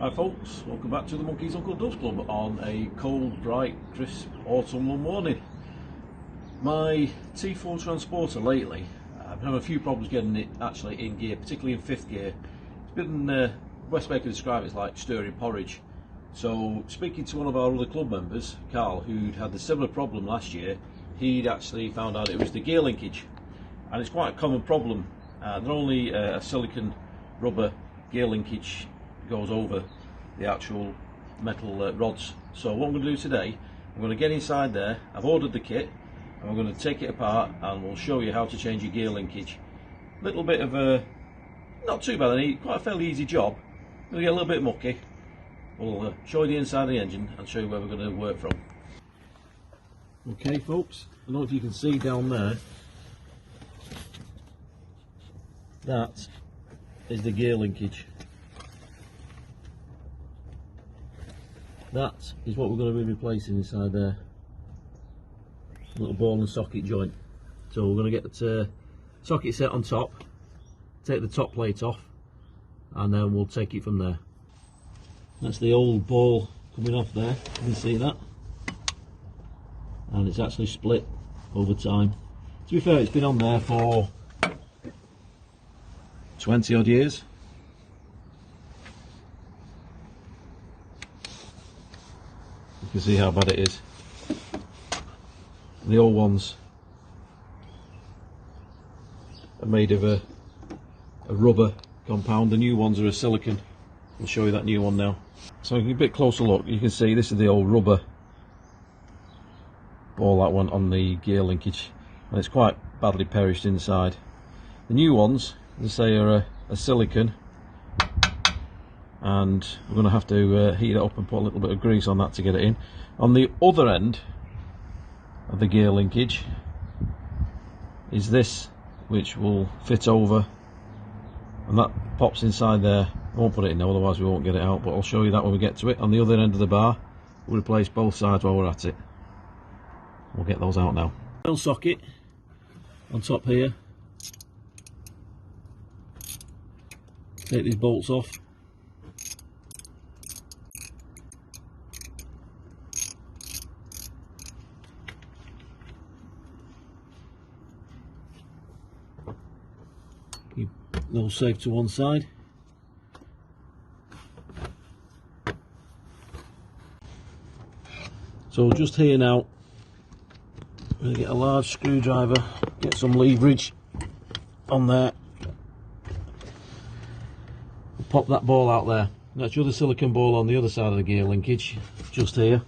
Hi folks, welcome back to the Monkey's Uncle Doves Club on a cold, bright, crisp autumnal morning. My T4 transporter lately, I've had a few problems getting it actually in gear, particularly in fifth gear. It's been, best way I can describe it is like stirring porridge. So speaking to one of our other club members, Carl, who'd had the similar problem last year, he'd actually found out it was the gear linkage. And it's quite a common problem. They're only a silicon rubber gear linkage goes over the actual metal rods. So what I'm going to do today, I'm going to get inside there. I've ordered the kit and we're going to take it apart and we'll show you how to change your gear linkage. Little bit of a, not too bad, quite a fairly easy job. We'll get a little bit mucky. We'll show you the inside of the engine and show you where we're going to work from. Okay folks, I don't know if you can see down there, that is the gear linkage. That is what we're going to be replacing inside there. A little ball and socket joint. So we're going to get the socket set on top, take the top plate off, and then we'll take it from there. That's the old ball coming off there, you can see that. And it's actually split over time. To be fair, it's been on there for 20 odd years. You can see how bad it is. And the old ones are made of a rubber compound. The new ones are a silicon. I'll show you that new one now. So if you get a bit closer look, you can see this is the old rubber ball that went on the gear linkage, and it's quite badly perished inside. The new ones, as I say, are a silicon, and we're going to have to heat it up and put a little bit of grease on that to get it in. On the other end of the gear linkage is this, which will fit over, and that pops inside there. I won't put it in there, otherwise we won't get it out, but I'll show you that when we get to it. On the other end of the bar, we'll replace both sides while we're at it. We'll get those out now. Little socket on top here. Take these bolts off. Keep those safe to one side. So just here now, I'm going to get a large screwdriver, get some leverage on there, pop that ball out there. That's your other silicon ball on the other side of the gear linkage, just here,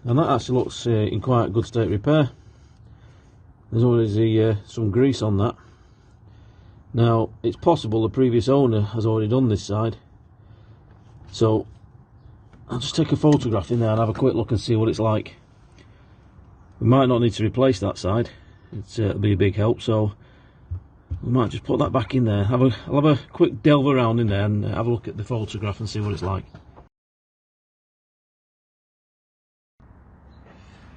and that actually looks in quite good state of repair. There's already some grease on that. Now it's possible the previous owner has already done this side, so I'll just take a photograph in there and have a quick look and see what it's like. We might not need to replace that side, it'll be a big help, so we might just put that back in there. I'll have a quick delve around in there and have a look at the photograph and see what it's like.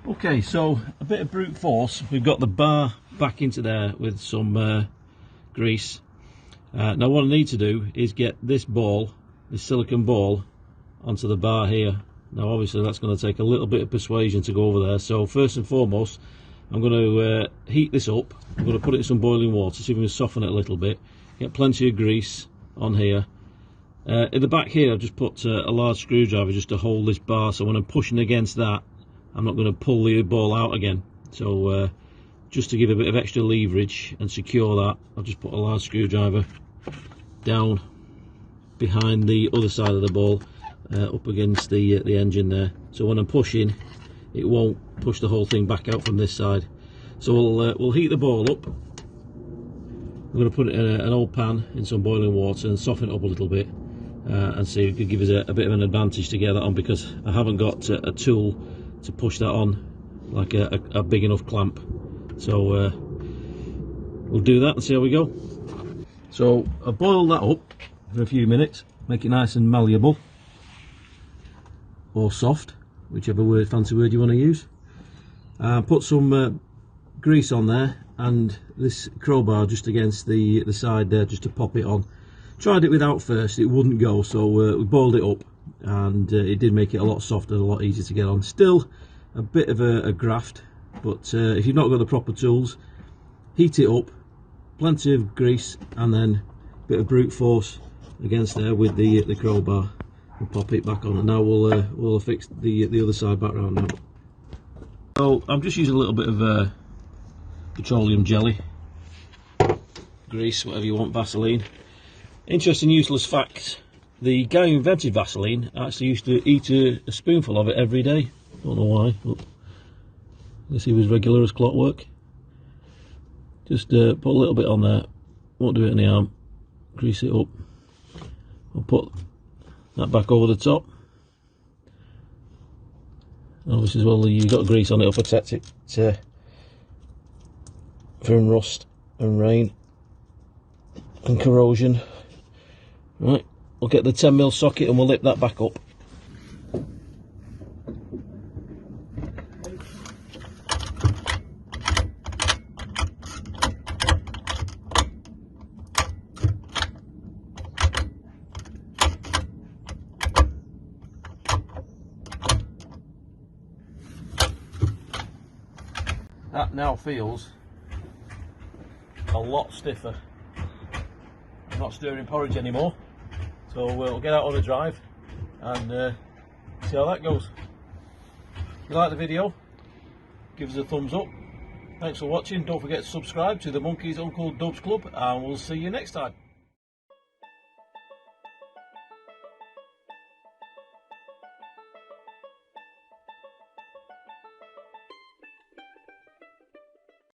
Okay, so a bit of brute force. We've got the bar back into there with some grease. Now what I need to do is get this ball, this silicon ball, onto the bar here. Now obviously that's going to take a little bit of persuasion to go over there, so first and foremost I'm going to heat this up. I'm going to put it in some boiling water, see if we can soften it a little bit. Get plenty of grease on here. In the back here I've just put a large screwdriver just to hold this bar, so when I'm pushing against that I'm not going to pull the ball out again. So just to give a bit of extra leverage and secure that, I'll just put a large screwdriver down behind the other side of the ball, up against the engine there, so when I'm pushing it won't push the whole thing back out from this side. So we'll heat the ball up. I'm going to put it in an old pan in some boiling water and soften it up a little bit, and see if it could give us a bit of an advantage to get that on, because I haven't got a tool to push that on, like a big enough clamp. So we'll do that and see how we go. So I'll boil that up for a few minutes, make it nice and malleable or soft, whichever fancy word you want to use. Put some grease on there and this crowbar just against the side there, just to pop it on. Tried it without first, it wouldn't go, so we boiled it up and it did make it a lot softer, a lot easier to get on. Still a bit of a graft, but if you've not got the proper tools, heat it up, plenty of grease, and then a bit of brute force against there with the crowbar, and pop it back on. And now we'll fix the other side back round now. So I'm just using a little bit of petroleum jelly, grease, whatever you want, Vaseline. Interesting useless fact, the guy who invented Vaseline actually used to eat a spoonful of it every day. Don't know why, but I guess he was regular as clockwork. Just put a little bit on there, won't do it any harm. Grease it up. I'll put that back over the top. Obviously as well, you've got grease on it, it'll protect it from rust and rain and corrosion. Right, we'll get the 10mm socket and we'll lip that back up. That now feels a lot stiffer. I'm not stirring porridge anymore, so we'll get out on a drive and see how that goes. If you like the video, give us a thumbs up. Thanks for watching. Don't forget to subscribe to the Monkeys Uncle Dubs Club, and we'll see you next time.